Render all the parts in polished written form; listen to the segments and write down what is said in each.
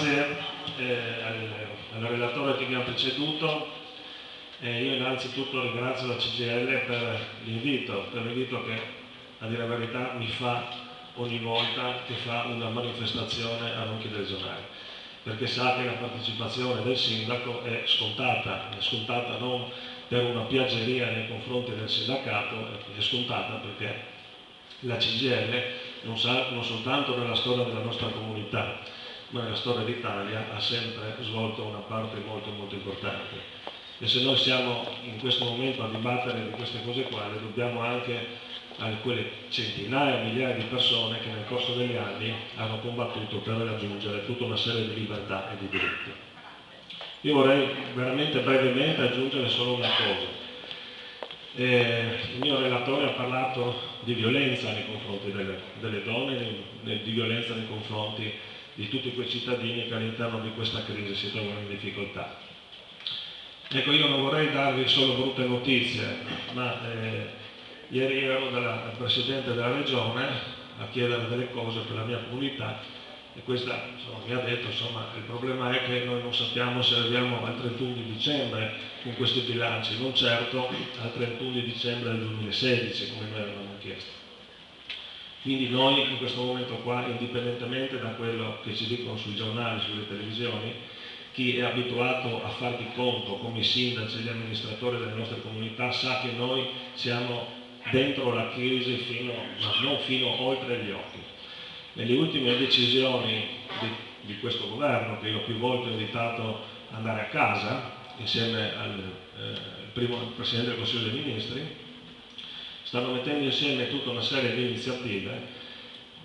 Grazie al relatore che mi ha preceduto. Io innanzitutto ringrazio la CGIL per l'invito che, a dire la verità, mi fa ogni volta che fa una manifestazione a Ronchi del Zonale, perché sa che la partecipazione del sindaco è scontata non per una piaggeria nei confronti del sindacato, è scontata perché la CGIL non soltanto nella storia della nostra comunità, ma nella storia d'Italia ha sempre svolto una parte molto molto importante. E se noi siamo in questo momento a dibattere di queste cose qua, le dobbiamo anche a quelle centinaia, migliaia di persone che nel corso degli anni hanno combattuto per raggiungere tutta una serie di libertà e di diritti. Io vorrei veramente brevemente aggiungere solo una cosa. Il mio relatore ha parlato di violenza nei confronti delle donne, di violenza nei confronti di tutti quei cittadini che all'interno di questa crisi si trovano in difficoltà. Ecco, io non vorrei darvi solo brutte notizie, ma ieri ero dal Presidente della Regione a chiedere delle cose per la mia comunità e questa mi ha detto, il problema è che noi non sappiamo se arriviamo al 31 di dicembre con questi bilanci, non certo al 31 di dicembre del 2016 come noi avevamo chiesto. Quindi noi in questo momento qua, indipendentemente da quello che ci dicono sui giornali, sulle televisioni, chi è abituato a far di conto come i sindaci e gli amministratori delle nostre comunità sa che noi siamo dentro la crisi ma non fino oltre gli occhi. Nelle ultime decisioni di questo governo, che io più volte ho invitato ad andare a casa, insieme al primo Presidente del Consiglio dei Ministri, stanno mettendo insieme tutta una serie di iniziative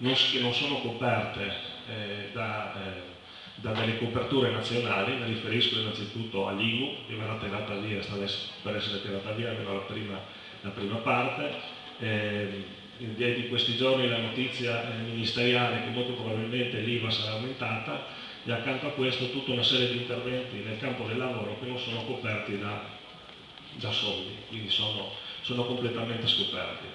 che non sono coperte da delle coperture nazionali. Mi riferisco innanzitutto all'IMU, che verrà tirata via, sta per essere tirata via almeno la prima parte. Di questi giorni la notizia ministeriale che molto probabilmente l'IVA sarà aumentata, e accanto a questo tutta una serie di interventi nel campo del lavoro che non sono coperti da soldi, quindi sono completamente scoperti.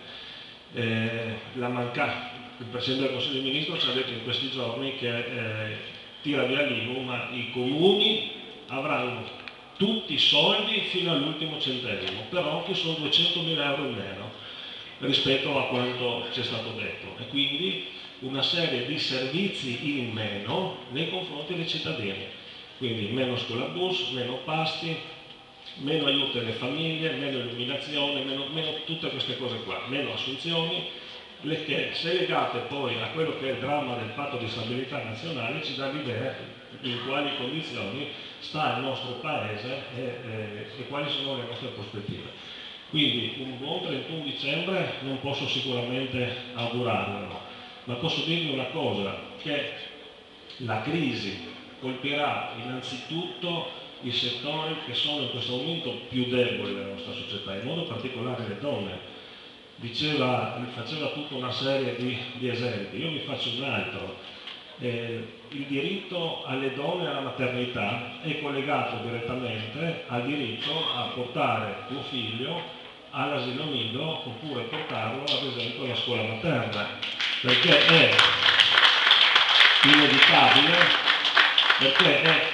Il Presidente del Consiglio dei Ministri ci ha detto in questi giorni che tira via l'IMU, ma i comuni avranno tutti i soldi fino all'ultimo centesimo, però che sono 200.000 euro in meno rispetto a quanto ci è stato detto, e quindi una serie di servizi in meno nei confronti dei cittadini, quindi meno scolabus, meno pasti, meno aiuto alle famiglie, meno illuminazione, meno tutte queste cose qua, meno assunzioni, che se legate poi a quello che è il dramma del patto di stabilità nazionale ci dà l'idea in quali condizioni sta il nostro paese e quali sono le nostre prospettive. Quindi un buon 31 dicembre non posso sicuramente augurarvelo, ma posso dirvi una cosa, che la crisi colpirà innanzitutto i settori che sono in questo momento più deboli della nostra società, in modo particolare le donne. Faceva tutta una serie di esempi, io vi faccio un altro. Il diritto alle donne alla maternità è collegato direttamente al diritto a portare tuo figlio all'asilo nido oppure portarlo ad esempio alla scuola materna, perché è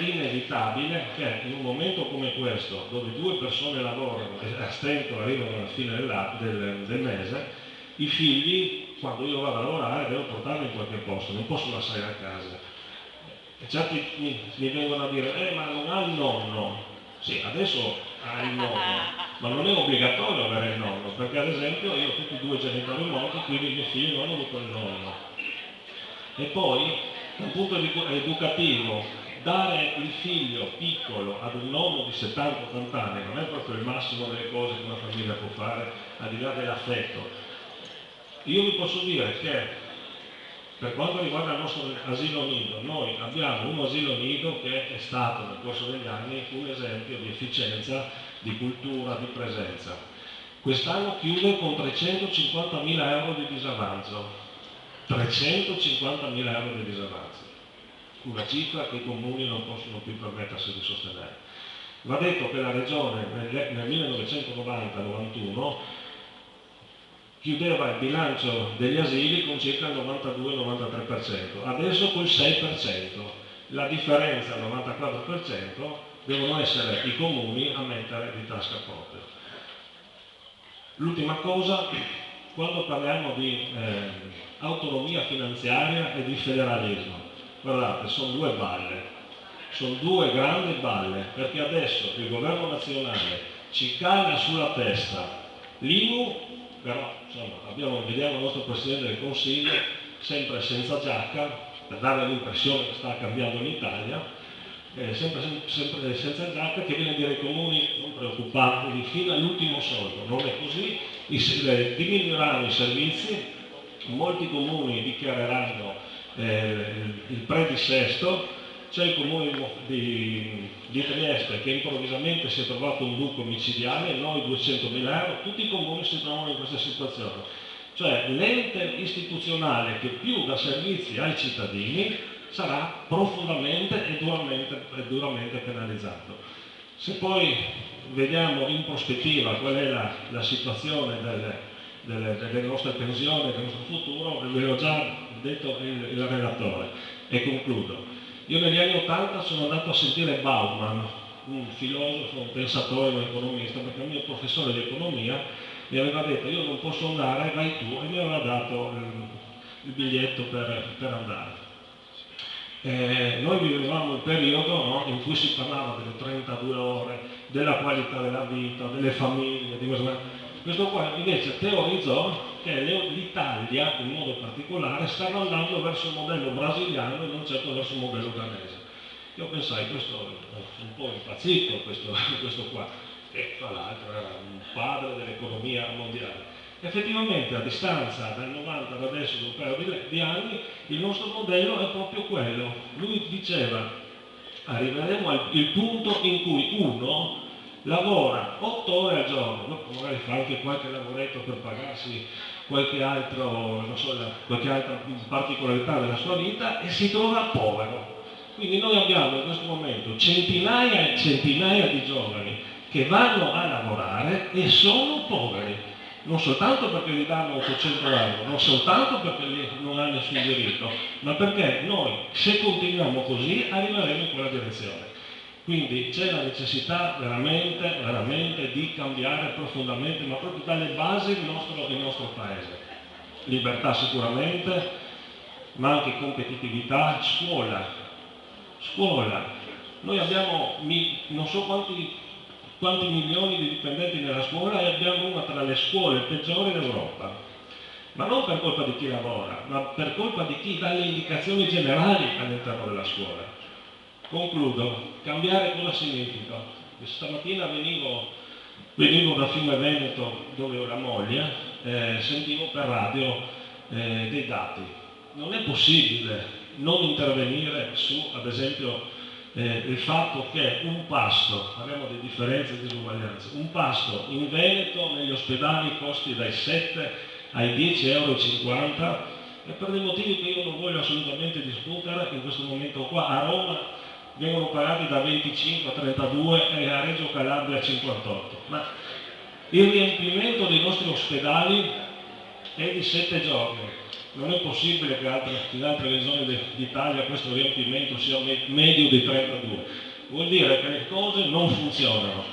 inevitabile che in un momento come questo, dove due persone lavorano e a stento arrivano alla fine del mese, i figli, quando io vado a lavorare, devo portarli in qualche posto, non posso lasciare a casa. E certi mi vengono a dire, ma non ha il nonno. Sì, adesso ha il nonno, ma non è obbligatorio avere il nonno, perché ad esempio io ho tutti e due genitori morti, quindi i miei figli non hanno avuto il nonno. E poi, dal punto educativo, dare il figlio piccolo ad un nonno di 70-80 anni non è proprio il massimo delle cose che una famiglia può fare, al di là dell'affetto. Io vi posso dire che per quanto riguarda il nostro asilo nido, noi abbiamo un asilo nido che è stato nel corso degli anni un esempio di efficienza, di cultura, di presenza. Quest'anno chiude con 350.000 euro di disavanzo. 350.000 euro di disavanzo, una cifra che i comuni non possono più permettersi di sostenere. Va detto che la Regione nel 1990-91 chiudeva il bilancio degli asili con circa il 92-93%, adesso col 6%, La differenza, il 94%, devono essere i comuni a mettere di tasca propria. L'ultima cosa, quando parliamo di autonomia finanziaria e di federalismo, guardate, sono due balle, sono due grandi balle, perché adesso il governo nazionale ci cala sulla testa l'IMU, però insomma, vediamo il nostro Presidente del Consiglio sempre senza giacca, per dare l'impressione che sta cambiando l'Italia, sempre senza giacca, che viene a dire ai comuni: non preoccupatevi, fino all'ultimo soldo. Non è così, diminuiranno i servizi, molti comuni dichiareranno il predissesto. C'è il comune di Trieste che improvvisamente si è trovato un buco micidiale, noi 200.000 euro, tutti i comuni si trovano in questa situazione. Cioè l'ente istituzionale che più dà servizi ai cittadini sarà profondamente e duramente penalizzato. Se poi vediamo in prospettiva qual è la situazione delle nostre pensioni, del nostro futuro, ve l'ho già detto il relatore, e concludo. Io negli anni '80 sono andato a sentire Bauman, un filosofo, un pensatore, un economista, perché il mio professore di economia mi aveva detto: io non posso andare, vai tu, e mi aveva dato il biglietto per andare. Noi vivevamo il periodo, no, in cui si parlava delle 32 ore, della qualità della vita, delle famiglie, di questo qua invece teorizzò che l'Italia, in modo particolare, stava andando verso il modello brasiliano e non certo verso il modello danese. Io pensai: questo è un po' impazzito, questo qua, che tra l'altro era un padre dell'economia mondiale. Effettivamente a distanza dal 90 ad adesso di un paio di anni il nostro modello è proprio quello. Lui diceva: arriveremo al punto in cui uno lavora 8 ore al giorno, dopo magari fa anche qualche lavoretto per pagarsi qualche altra particolarità della sua vita, e si trova povero. Quindi noi abbiamo in questo momento centinaia e centinaia di giovani che vanno a lavorare e sono poveri, non soltanto perché gli danno 800 euro, non soltanto perché non hanno nessun diritto, ma perché noi, se continuiamo così, arriveremo in quella direzione. Quindi c'è la necessità veramente di cambiare profondamente, ma proprio dalle basi, il nostro Paese. Libertà sicuramente, ma anche competitività, scuola. Noi abbiamo non so quanti milioni di dipendenti nella scuola, e abbiamo una tra le scuole peggiori d'Europa. Ma non per colpa di chi lavora, ma per colpa di chi dà le indicazioni generali all'interno della scuola. Concludo. Cambiare cosa significa? Stamattina venivo da Fiume Veneto, dove ho la moglie, sentivo per radio dei dati. Non è possibile non intervenire su, ad esempio, il fatto che un pasto, parliamo di differenze e disuguaglianze, un pasto in Veneto negli ospedali costi dai 7 ai 10,50 euro, e per dei motivi che io non voglio assolutamente discutere in questo momento qua. A Roma vengono pagati da 25 a 32 e a Reggio Calabria a 58. Ma il riempimento dei nostri ospedali è di 7 giorni. Non è possibile che in altre regioni d'Italia questo riempimento sia medio di 32. Vuol dire che le cose non funzionano.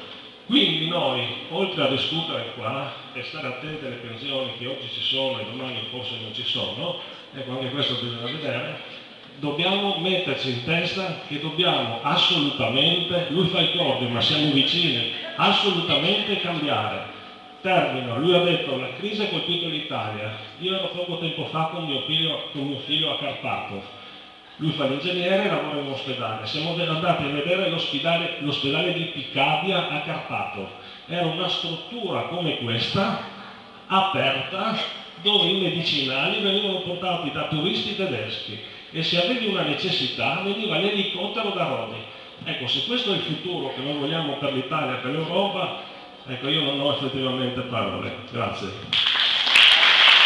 Quindi noi, oltre a discutere qua e stare attenti alle pensioni che oggi ci sono e domani forse non ci sono, ecco, anche questo bisogna vedere, dobbiamo metterci in testa che dobbiamo assolutamente, lui fa i conti ma siamo vicini, assolutamente cambiare. Termino, lui ha detto: la crisi ha colpito l'Italia. Io ero poco tempo fa con mio figlio a Carpato. Lui fa l'ingegnere e lavora in un ospedale. Siamo andati a vedere l'ospedale di Picabia a Carpato. Era una struttura come questa, aperta, dove i medicinali venivano portati da turisti tedeschi, e se avevi una necessità veniva l'elicottero da Rodi. Ecco, se questo è il futuro che noi vogliamo per l'Italia e per l'Europa, ecco, io non ho effettivamente parole. Grazie.